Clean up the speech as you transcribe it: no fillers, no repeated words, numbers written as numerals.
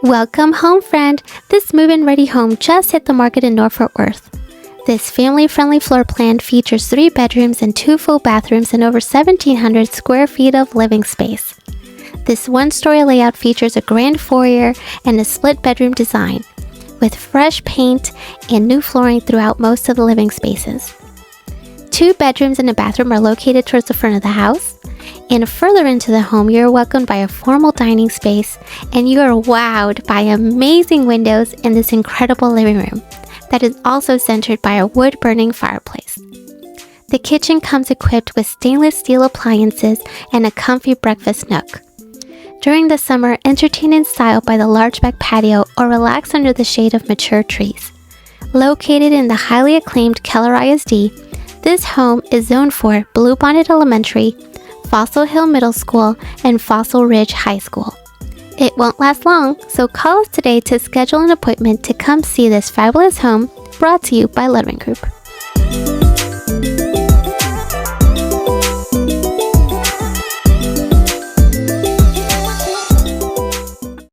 Welcome home, friend! This move-in ready home just hit the market in Norfolk Worth. This family-friendly floor plan features 3 bedrooms and 2 full bathrooms and over 1,700 square feet of living space. This one-story layout features a grand foyer and a split bedroom design, with fresh paint and new flooring throughout most of the living spaces. 2 bedrooms and a bathroom are located towards the front of the house. And further into the home, you're welcomed by a formal dining space, and you are wowed by amazing windows in this incredible living room that is also centered by a wood-burning fireplace. The kitchen comes equipped with stainless steel appliances and a comfy breakfast nook. During the summer, entertain in style by the large back patio or relax under the shade of mature trees. Located in the highly acclaimed Keller ISD, this home is zoned for Bluebonnet Elementary, Fossil Hill Middle School, and Fossil Ridge High School. It won't last long, so call us today to schedule an appointment to come see this fabulous home brought to you by Ludwin Group.